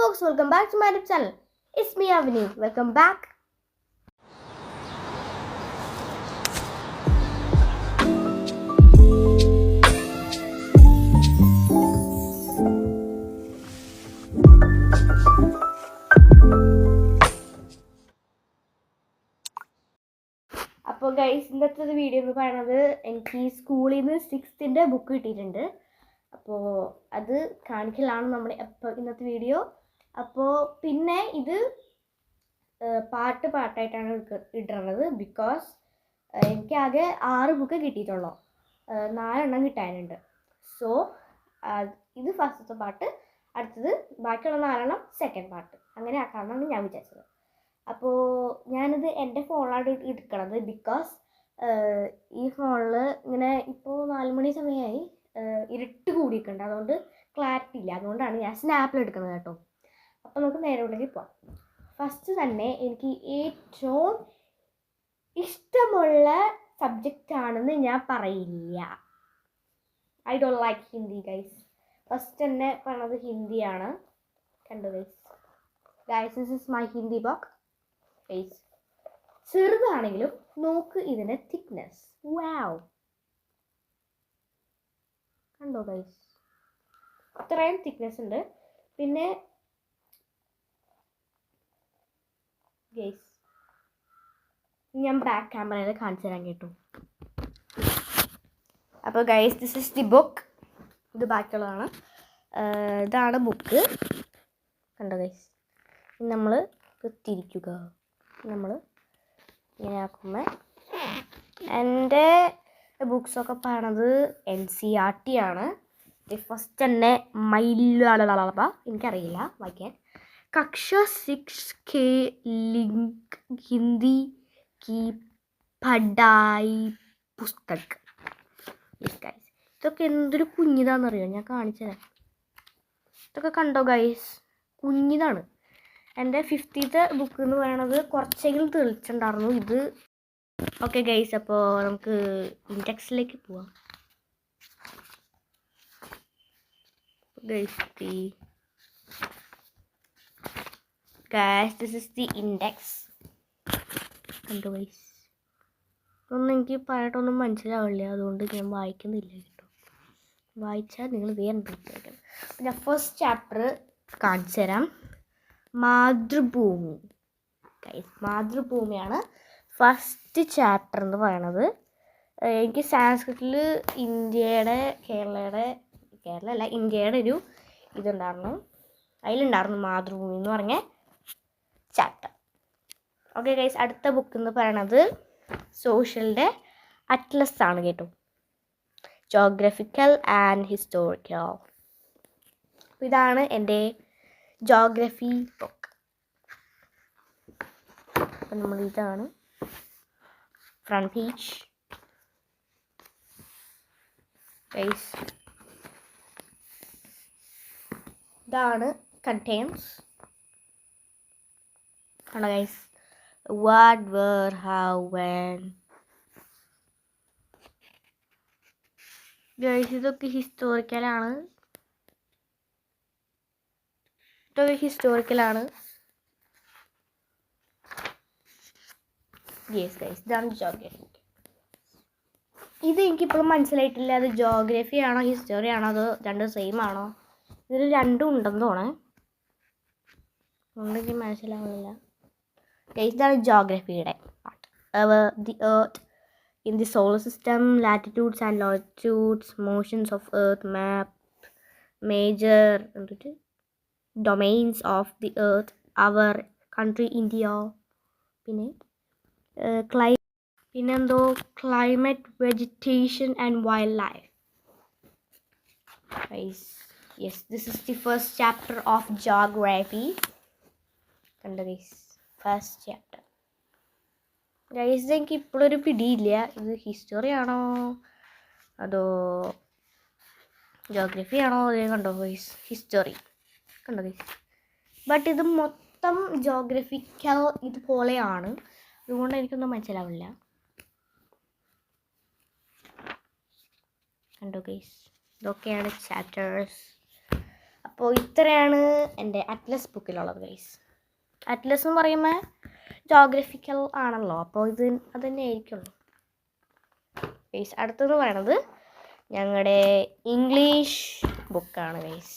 folks, welcome back to my YouTube channel. It's me Avani. Welcome back. അപ്പോൾ guys, ഇന്നത്തെ video എന്ന് പറയുന്നത് എനിക്ക് സ്കൂളിൽ നിന്ന് 6th ബുക്ക് കിട്ടിയിട്ടുണ്ട്. അപ്പോൾ അത് കാണിക്കലാണ് നമ്മുടെ ഇന്നത്തെ വീഡിയോ. അപ്പോൾ പിന്നെ ഇത് പാട്ടായിട്ടാണ് ഇടുന്നത്. ബിക്കോസ് എനിക്ക് ആകെ 6 ബുക്ക് കിട്ടിയിട്ടുള്ളൂ, 4 എണ്ണം കിട്ടാനുണ്ട്. സോ ഇത് ഫസ്റ്റത്തെ പാട്ട്, അടുത്തത് ബാക്കിയുള്ള 4 എണ്ണം സെക്കൻഡ് പാർട്ട്, അങ്ങനെ ആക്കാമെന്നാണ് ഞാൻ വിചാരിച്ചത്. അപ്പോൾ ഞാനിത് എൻ്റെ ഫോണിലാണ് എടുക്കണത്. ബിക്കോസ് ഈ ഫോണിൽ ഇങ്ങനെ ഇപ്പോൾ 4 മണി സമയമായി, ഇരുട്ട് കൂടിയിട്ടുണ്ട്, അതുകൊണ്ട് ക്ലാരിറ്റി ഇല്ല. അതുകൊണ്ടാണ് ഞാൻ സ്നാപ്പിൽ എടുക്കുന്നത് കേട്ടോ. അപ്പോൾ നമുക്ക് നേരെ പോവാം. ഫസ്റ്റ് തന്നെ എനിക്ക് ഏറ്റവും ഇഷ്ടമുള്ള സബ്ജക്റ്റാണെന്ന് ഞാൻ പറയില്ല. I don't like Hindi guys. First തന്നെ പറയണത് ഹിന്ദിയാണ്. കണ്ടു guys, this is my Hindi book. ചെറുതാണെങ്കിലും നോക്ക് ഇതിൻ്റെ തിക്നെസ്. വാവ്, കണ്ടോ ഗൈസ്, ഇത്രയും തിക്നെസ് ഉണ്ട്. പിന്നെ ഗൈസ് ഞാൻ ബാക്ക് ക്യാമറയിൽ കാണിച്ചു തരാൻ കേട്ടോ. അപ്പോൾ guys, this is the book. ഇത് ബാക്കിയുള്ളതാണ്. ഇതാണ് ബുക്ക്. കണ്ടോ ഗൈസ്, നമ്മൾ തിരിക്കുക. നമ്മൾ ഇങ്ങനെ ആക്കുമ്പോൾ എൻ്റെ ബുക്സൊക്കെ പറയണത് NCERT ആണ്. ഫസ്റ്റ് തന്നെ മൈലളള, എനിക്കറിയില്ല വായിക്കാൻ. കക്ഷ 6 ലിങ്ക് ഹിന്ദി കി പഠായി പുസ്തക്. ഇതൊക്കെ എന്തൊരു കുഞ്ഞിതാണെന്നറിയോ, ഞാൻ കാണിച്ചു തരാം. ഇതൊക്കെ കണ്ടോ ഗൈസ്, കുഞ്ഞിതാണ്. എൻ്റെ 5th ബുക്ക് എന്ന് പറയണത് കുറച്ചെങ്കിലും തെളിച്ചുണ്ടായിരുന്നു. ഇത് ഓക്കെ ഗൈസ്, അപ്പോൾ നമുക്ക് ഇൻഡെക്സിലേക്ക് പോവാം. Guys, this is the index. കണ്ടോ ഗൈസ്, ഇതൊന്നും എനിക്ക് പറഞ്ഞിട്ടൊന്നും മനസ്സിലാവില്ല, അതുകൊണ്ട് ഞാൻ വായിക്കുന്നില്ല കേട്ടോ. വായിച്ചാൽ നിങ്ങൾ വേറെ പഠിക്കും. ഞാൻ ഫസ്റ്റ് ചാപ്റ്റർ കാണിച്ചു തരാം. മാതൃഭൂമി ഗൈസ്, മാതൃഭൂമിയാണ് ഫസ്റ്റ് ചാപ്റ്റർ എന്ന് പറയണത്. എനിക്ക് സാൻസ്ക്രിറ്റിൽ ഇന്ത്യയുടെ ഒരു ഇതുണ്ടായിരുന്നു. അതിലുണ്ടായിരുന്നു മാതൃഭൂമി എന്ന് പറഞ്ഞ ചാപ്റ്റർ. ഓക്കെ ഗൈസ്, അടുത്ത ബുക്ക് എന്ന് പറയണത് സോഷ്യലിൻ്റെ അറ്റ്ലസ് ആണ് കേട്ടോ. Geographical and historical. ഇതാണ് എൻ്റെ ജോഗ്രഫി ബുക്ക്. അപ്പം നമ്മൾ ഇതാണ് ഫ്രണ്ട് പേജ് ഗൈസ്. ഇതാണ് കണ്ടെയ്ൻസ്. കണ്ടോ guys, what, where, how, when. Guys, ഇതൊക്കെ ഹിസ്റ്റോറിക്കലാണ്. യെസ് ഗൈസ്, ഇതാണ് ജോഗ്രഫി. ഇത് എനിക്കിപ്പോഴും മനസ്സിലായിട്ടില്ല, അത് ജോഗ്രഫി ആണോ ഹിസ്റ്ററി ആണോ, അത് രണ്ടും സെയിം ആണോ? ഇതിൽ രണ്ടും ഉണ്ടെന്ന് തോന്നേ, അതുകൊണ്ട് എനിക്ക് മനസ്സിലാവുന്നില്ല. ഇതാണ് ജോഗ്രഫിയുടെ part. The earth in the solar system, latitudes and longitudes, motions of earth, map, major domains of the earth, our country India, പിന്നെ പിന്നെന്തോ climate, vegetation and wild life. Yes, this is the first chapter of geography. കണ്ടോ guys, first chapter. Guys, എനിക്ക് ഇപ്പോഴൊരു പിടിയില്ല, ഇത് history ആണോ അതോ geography ആണോ. അതേ കണ്ടോ ഗൈസ്, ഹിസ്റ്ററി കണ്ടോ ഗൈസ്. ബട്ട് ഇത് മൊത്തം ജോഗ്രഫിക്കൽ ഇതുപോലെയാണ്, അതുകൊണ്ട് എനിക്കൊന്നും മനസ്സിലാവില്ല. കണ്ടോ ഗൈസ്, ഇതൊക്കെയാണ് ചാപ്റ്റേഴ്സ്. അപ്പോൾ ഇത്രയാണ് എൻ്റെ അറ്റ്ലസ് ബുക്കിലുള്ളത് ഗൈസ്. അറ്റ്ലസ് എന്ന് പറയുമ്പോൾ ജോഗ്രഫിക്കൽ ആണല്ലോ, അപ്പോൾ അത് തന്നെ ആയിരിക്കുള്ളൂ ഗൈസ്. അടുത്തത് പറയണത് ഞങ്ങളുടെ ഇംഗ്ലീഷ് ബുക്കാണ് ഗൈസ്.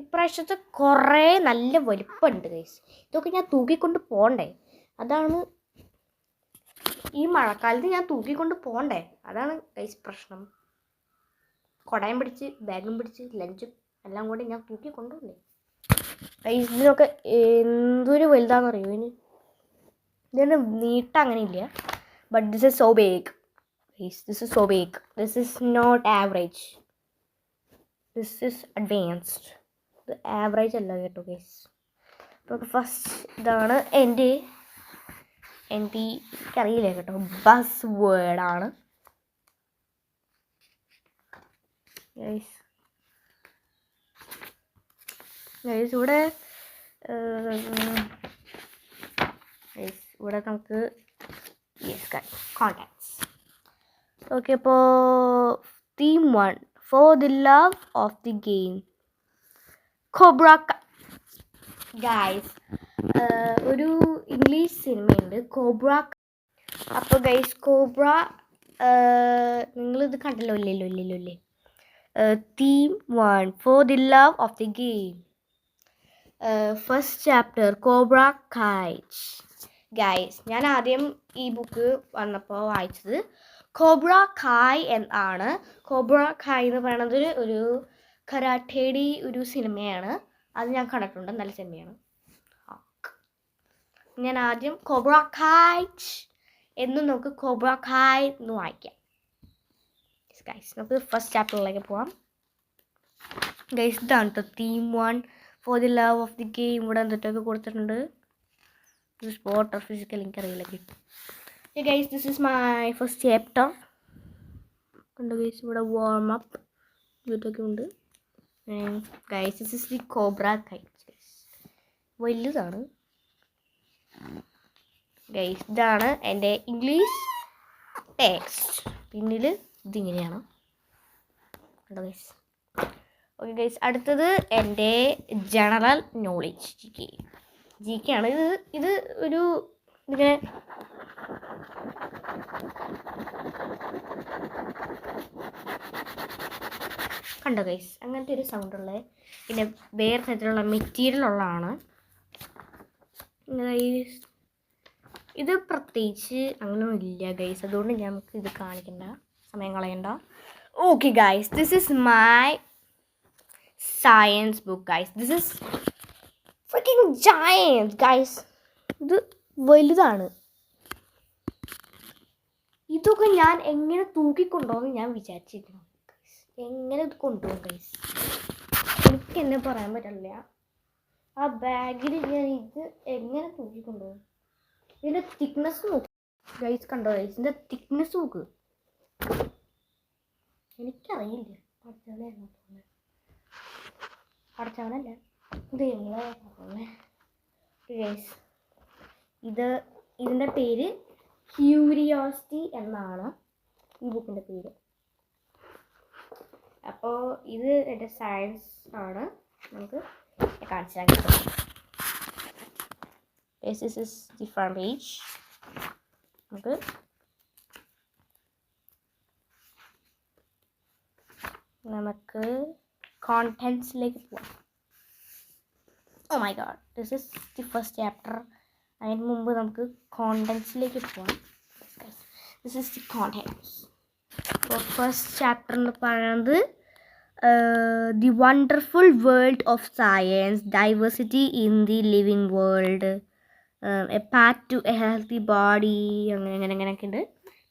ഇപ്രാവശ്യത്തെ കുറേ നല്ല വലുപ്പമുണ്ട് ഗൈസ്. ഇതൊക്കെ ഞാൻ തൂക്കിക്കൊണ്ട് പോകണ്ടേ, അതാണ് ഈ മഴക്കാലത്ത് ഞാൻ തൂക്കിക്കൊണ്ട് പോകണ്ടേ, അതാണ് ഗൈസ് പ്രശ്നം. കുടയും പിടിച്ച് ബാഗും പിടിച്ച് ലഞ്ചും എല്ലാം കൂടി ഞാൻ തൂക്കിക്കൊണ്ടുപോകണ്ടേ ഗൈസ്. ഇതിനൊക്കെ എന്തൊരു വലുതാണെന്ന് അറിയുമോ ഇതിന് നീട്ടം അങ്ങനെ ഇല്ല. But this is so big guys, this is so big. This is not average, this is advanced. ഇത് ആവറേജ് അല്ല കേട്ടോ ഗൈസ്. അപ്പോൾ ഫസ്റ്റ് ഇതാണ് എൻ്റെ എനിക്കറിയില്ല കേട്ടോ, ബസ് വേർഡാണ് ഗൈസ്. ഇവിടെ നമുക്ക് കോണ്ടാക്ട്സ്. ഓക്കെ, അപ്പോൾ theme 1 for the love of the game cobra guys. ഒരു ഇംഗ്ലീഷ് സിനിമയുണ്ട് കോബ്ര. അപ്പോൾ ഗൈസ് കോബ്ര നിങ്ങളിത് കണ്ടല്ലോ ഇല്ലല്ലേ. Theme 1 for the love of the game. First chapter cobra KITE. Guys ഞാൻ ആദ്യം ഈ ബുക്ക് വന്നപ്പോൾ വായിച്ചത് കോബ്ര കായ് എന്നാണ്. കോബ്ര കായ് എന്ന് പറയുന്നത് ഒരു കരാട്ടേടി ഒരു സിനിമയാണ്. അത് ഞാൻ കണ്ടിട്ടുണ്ട്, നല്ല സിനിമയാണ്. ഞാൻ ആദ്യം കോബ്ര കൈറ്റ് എന്ന് നമുക്ക് കോബ്ര കായ് എന്ന് വായിക്കാം ഗൈസ്. നമുക്ക് ഫസ്റ്റ് ചാപ്റ്ററിലേക്ക് പോവാം ഗൈസ്. ഇതാണ് theme 1 for the love of the game. ഇവിടെ എന്തൊക്കെ കൊടുത്തിട്ടുണ്ട്, സ്പോർട്ട് ഓർ ഫിസിക്കൽ എനിക്കറിയില്ല guys. This is my first chapter. കണ്ടോ ഗൈസ്, ഇവിടെ വാം അപ്പ് ഇതൊക്കെ ഉണ്ട് guys. This is the cobra KITE guys. വലുതാണ് ഗൈസ്. ഇതാണ് എൻ്റെ ഇംഗ്ലീഷ് ടെക്സ്റ്റ്. പിന്നിൽ ഇതിങ്ങനെയാണ് കണ്ടോ ഗൈസ്. ഓക്കെ ഗൈസ്, അടുത്തത് എൻ്റെ ജനറൽ നോളേജ് ജി കെ ആണ്. ഇത് ഒരു ഇങ്ങനെ കണ്ടോ ഗൈസ്, അങ്ങനത്തെ ഒരു സൗണ്ടുള്ള, പിന്നെ വേറെ തരത്തിലുള്ള മെറ്റീരിയൽ ഉള്ളതാണ് ഗൈസ്. ഇത് പ്രത്യേകിച്ച് അങ്ങനെയൊന്നും ഇല്ല ഗൈസ്, അതുകൊണ്ട് നമുക്ക് ഇത് കാണിക്കണ്ട, സമയം കളയണ്ട. Okay guys, this is my science book guys. This is fricking giant guys. ഇത് വലുതാണ്. ഇതൊക്കെ ഞാൻ എങ്ങനെ തൂക്കിക്കൊണ്ടുപോകുമെന്ന് ഞാൻ വിചാരിച്ചിരിക്കുന്നു ഗൈസ്. എങ്ങനെ ഇത് കൊണ്ടുപോകും ഗൈസ്, എനിക്ക് എന്നെ പറയാൻ പറ്റില്ല. ആ ബാഗിൽ ഞാൻ ഇത് എങ്ങനെ തൂക്കിക്കൊണ്ടുപോകും. ഇതിൻ്റെ തിക്നെസ് നോക്ക് ഗൈസ്, കണ്ടോ ഗൈസ്, ഇതിൻ്റെ തിക്നെസ് നോക്ക്. എനിക്കറിയില്ല, അടച്ചവനല്ല ഗൈസ്. ഇതിൻ്റെ പേര് ക്യൂരിയോസിറ്റി എന്നാണ് ഈ ബുക്കിൻ്റെ പേര്. അപ്പോൾ ഇത് എൻ്റെ സയൻസ് ആണ്, നമുക്ക് കാണിച്ചാൽ കിട്ടും. This is the front page. നമുക്ക് കോണ്ടൻസിലേക്ക് പോവാം. Oh my God, this is the first chapter. അതിന് മുമ്പ് നമുക്ക് കോണ്ടൻസിലേക്ക് പോവാം. This is the contents. അപ്പോൾ ഫസ്റ്റ് ചാപ്റ്റർ എന്ന് പറയുന്നത് the wonderful world of science, diversity in the living world, a path to a healthy body, അങ്ങനെയൊക്കെ ഉണ്ട്.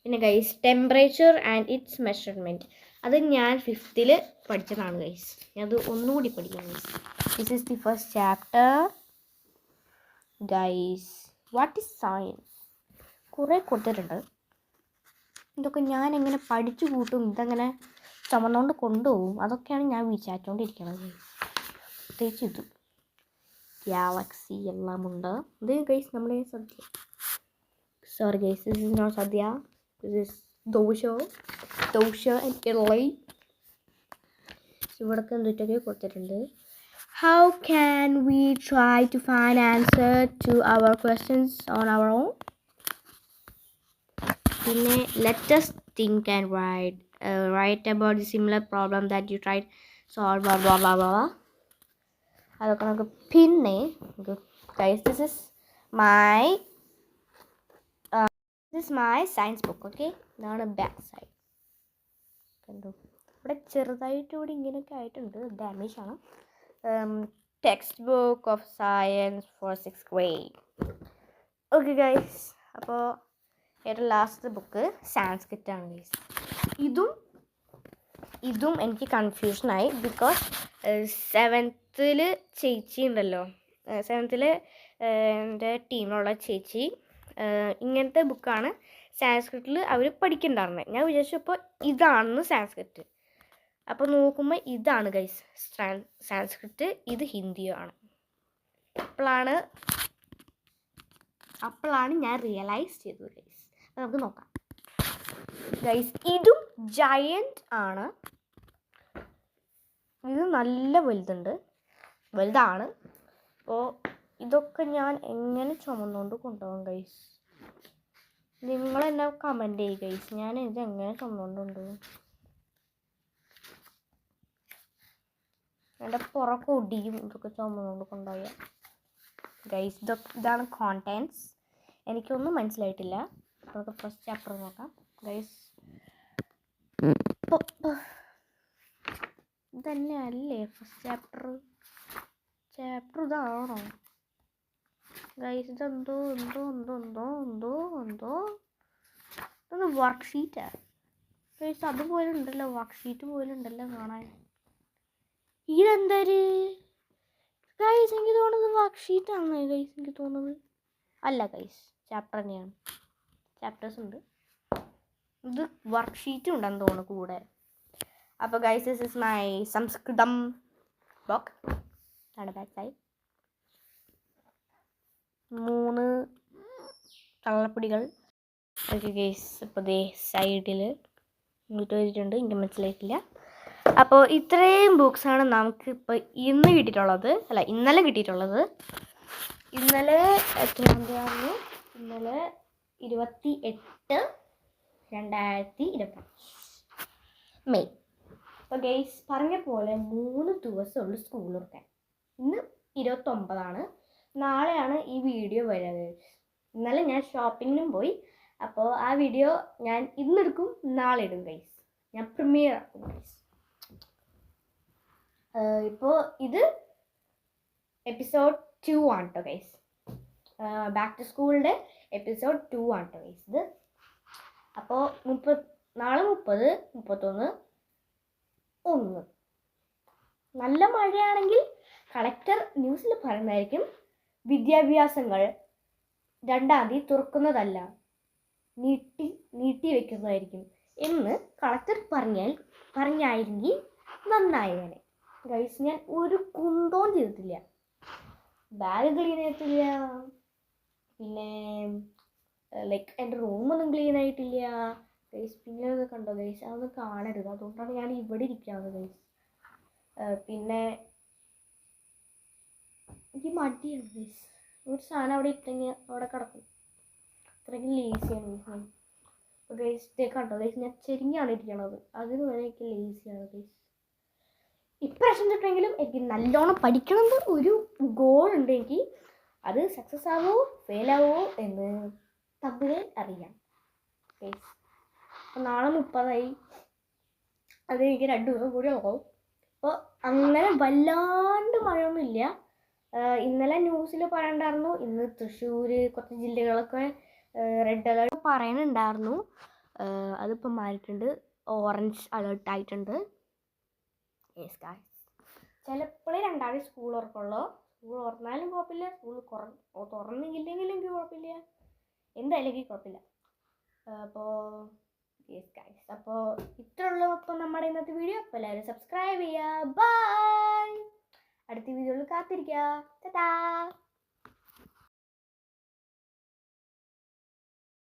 പിന്നെ guys temperature and its measurement, അത് ഞാൻ 5th പഠിച്ചതാണ് ഗൈസ്. ഞാൻ അത് ഒന്നുകൂടി പഠിക്കാം guys. This is the first chapter guys. What is science? കുറേ കൊടുത്തിട്ടുണ്ട്. ഇതൊക്കെ ഞാൻ എങ്ങനെ പഠിച്ചു കൂട്ടും, ഇതങ്ങനെ ചുമന്നുകൊണ്ട് കൊണ്ടുപോകും, അതൊക്കെയാണ് ഞാൻ വിചാരിച്ചുകൊണ്ടിരിക്കുന്നത്. പ്രത്യേകിച്ച് ഇത് ഗാലക്സി എല്ലാം ഉണ്ട്. ഇത് ഗൈസ് നമ്മുടെ സദ്യ. Sorry guys, this is not sadya, this is dosa and idli. ഇവിടൊക്കെ എന്തൊക്കെ കൊടുത്തിട്ടുണ്ട്. How can we try to find answer to our questions on our own? പിന്നെ let us think and write about the similar problem that you tried solve blah blah blah blah. അതൊക്കെ നമുക്ക് പിന്നെ guys, this is my science book. Okay, ഇതാണ് back side. കണ്ടു, ഇവിടെ ചെറുതായിട്ട് ഇവിടെ ഇങ്ങനെയൊക്കെ ആയിട്ടുണ്ട്, ഡാമേജ് ആണ്. Text book of science for 6th grade. Okay guys, അപ്പോൾ ഏറ്റവും ലാസ്റ്റ് ബുക്ക് സാൻസ്ക്രിറ്റ് ആണ് ഗൈസ്. ഇതും എനിക്ക് കൺഫ്യൂഷനായി. ബിക്കോസ് 7th ചേച്ചി ഉണ്ടല്ലോ, 7th എൻ്റെ ടീമിലുള്ള ചേച്ചി ഇങ്ങനത്തെ ബുക്കാണ് സാൻസ്ക്രിറ്റിൽ അവർ പഠിക്കണ്ടായിരുന്നത്. ഞാൻ വിചാരിച്ചപ്പോൾ ഇതാണെന്ന് സാൻസ്ക്രിറ്റ്. അപ്പോൾ നോക്കുമ്പോൾ ഇതാണ് ഗൈസ് സാൻസ്ക്രിറ്റ്, ഇത് ഹിന്ദിയാണ്. അപ്പോഴാണ് ഞാൻ റിയലൈസ് ചെയ്തത് ഗൈസ്. നമുക്ക് നോക്കാം ഗൈസ്. ഇതും ജയൻറ്റ് ആണ്, ഇത് നല്ല വലുതാണ്. അപ്പോൾ ഇതൊക്കെ ഞാൻ എങ്ങനെ ചുമന്നുകൊണ്ട് കൊണ്ടുപോകും ഗൈസ്? നിങ്ങളെന്നെ കമൻറ്റ് ചെയ്യുക ഗൈസ്, ഞാൻ ഇത് എങ്ങനെ ചുമന്നുകൊണ്ട് കൊണ്ടുപോകും? എൻ്റെ പുറമൊക്കെ ഒടിയും ഇതൊക്കെ ചുമന്നുകൊണ്ട് കൊണ്ടുപോയ ഗൈസ്. ഇതാണ് കോണ്ടെൻറ്റ്സ്. എനിക്കൊന്നും മനസ്സിലായിട്ടില്ല. നമുക്ക് ഫസ്റ്റ് ചാപ്റ്റർ നോക്കാം ഗൈസ്. ഇതന്നെ അല്ലേ ഫസ്റ്റ് ചാപ്റ്റർ ഇതാണോ ഗൈസ്? ഇതെന്തോ ഇതൊന്ന് വർക്ക്ഷീറ്റാ ഗൈസ്. അതുപോലെ ഉണ്ടല്ലോ, വർക്ക്ഷീറ്റ് പോലെ ഉണ്ടല്ലോ കാണാൻ. ഇതെന്തൊരു ഗൈസ്? എനിക്ക് തോന്നുന്നത് വർക്ക്ഷീറ്റാണ് ഗൈസ്, എനിക്ക് തോന്നുന്നത്. അല്ല ഗൈസ്, ചാപ്റ്റർ തന്നെയാണ്, ചാപ്റ്റേഴ്സ് ഉണ്ട്. ഇത് വർക്ക്ഷീറ്റും ഉണ്ടെന്ന് തോന്നുന്നു കൂടെ. അപ്പോൾ guys, this is my Samskritam book. ആണ് ബാക്ക് സൈഡ്. 3 കള്ളപ്പൊടികൾ. ഓക്കെ ഗൈസ്, അപ്പോൾ ദേ സൈഡിൽ ഇങ്ങോട്ട് വെച്ചിട്ടുണ്ട്, എനിക്ക് മനസ്സിലായിട്ടില്ല. അപ്പോൾ ഇത്രയും ബുക്സാണ് നമുക്ക് ഇപ്പോൾ ഇന്നലെ കിട്ടിയിട്ടുള്ളത്. ഇന്നലെ എത്രാം തീയതിയാണ്? ഇന്നലെ 28/2025 മെയ്. അപ്പോൾ ഗൈസ് പറഞ്ഞ പോലെ 3 ദിവസമുള്ളൂ സ്കൂൾ തുറക്കാൻ. ഇന്ന് 29ആണ്. നാളെയാണ് ഈ വീഡിയോ വരുന്നത്. ഇന്നലെ ഞാൻ ഷോപ്പിങ്ങിനും പോയി. അപ്പോൾ ആ വീഡിയോ ഞാൻ ഇന്നെടുക്കും, നാളെ ഇടും ഗൈസ്. ഞാൻ പ്രീമിയർ ആക്കും ഗൈസ്. ഇപ്പോൾ ഇത് എപ്പിസോഡ് 2 ആണ് കേട്ടോ ഗൈസ്. ബാക്ക് ടു സ്കൂളിൻ്റെ എപ്പിസോഡ് 2 ആണ് കേട്ടോ ഗൈസ് ഇത്. അപ്പോൾ നാളെ 30, 31, 1. നല്ല മഴയാണെങ്കിൽ കളക്ടർ ന്യൂസിൽ പറയുന്നതായിരിക്കും വിദ്യാഭ്യാസങ്ങൾ 2-ാം തീയതി തുറക്കുന്നതല്ല, നീട്ടി വെക്കുന്നതായിരിക്കും എന്ന് കളക്ടർ പറഞ്ഞായിരുന്നെങ്കിൽ നന്നായേനെ ഗൈസ്. ഞാൻ ഒരു കുന്തവും ചെയ്തിട്ടില്ല, ബാഗ് ക്ലീൻ ചെയ്തിട്ടില്ല, പിന്നെ എൻ്റെ റൂമൊന്നും ക്ലീൻ ആയിട്ടില്ല ഗൈസ്. പിന്നെ അത് കണ്ടോ ഗൈസ്, അതൊന്നും കാണരുത്, അതുകൊണ്ടാണ് ഞാൻ ഇവിടെ ഇരിക്കാവുന്നത് ഗൈസ്. പിന്നെ എനിക്ക് മടിയാണ് ഗൈസ്, ഒരു സാധനം അവിടെ ഇട്ടെങ്കിൽ അവിടെ കിടക്കും, അത്രയ്ക്ക് ലേസിയാണ് ഗൈസ്. അപ്പോൾ ഗൈസ് കണ്ടോ ഗൈസ്, ഞാൻ ചെരിഞ്ഞാണ് ഇരിക്കണത്, അതിന് വരെ എനിക്ക് ലേസിയാണ് ഗൈസ്. ഇപ്രാവശ്യം തൊട്ടെങ്കിലും എനിക്ക് നല്ലോണം പഠിക്കണമെന്ന് ഒരു ഗോൾ ഉണ്ട് എനിക്ക്. അത് സക്സസ് ആവോ ഫെയിൽ ആവോ എന്ന് തമ്മിൽ അറിയാം ഗൈസ്. അപ്പോൾ നാളെ 30ആയി, അത് എനിക്ക് 2 ദിവസം കൂടി ആവും. അപ്പോൾ അങ്ങനെ വല്ലാണ്ട് മഴയൊന്നുമില്ല. ഇന്നലെ ന്യൂസിൽ പറയണ്ടായിരുന്നു, ഇന്ന് തൃശ്ശൂർ കുറച്ച് ജില്ലകളൊക്കെ റെഡ് അലേർട്ട് പറയുന്നുണ്ടായിരുന്നു. അതിപ്പോൾ മാറിയിട്ടുണ്ട്, ഓറഞ്ച് അലേർട്ട് ആയിട്ടുണ്ട്. യെസ് ഗായ്സ്, ചിലപ്പോഴേ 2-ാം തീയതി സ്കൂൾ തുറക്കുള്ളൂ. സ്കൂൾ തുറന്നാലും കുഴപ്പമില്ല, സ്കൂൾ തുറന്നില്ലെങ്കിലും എനിക്ക് കുഴപ്പമില്ല, എന്തായാലും എനിക്ക് കുഴപ്പമില്ല. അപ്പോൾ യെസ് ഗായ്സ്, അപ്പോൾ ഇത്രേ ഉള്ളൂ അപ്പോൾ നമ്മുടെ ഇന്നത്തെ വീഡിയോ. അപ്പോൾ എല്ലാവരും സബ്സ്ക്രൈബ് ചെയ്യുക. ബൈ. അടുത്ത വീഡിയോയിൽ കാത്തിരിക്കുക. ടാറ്റാ.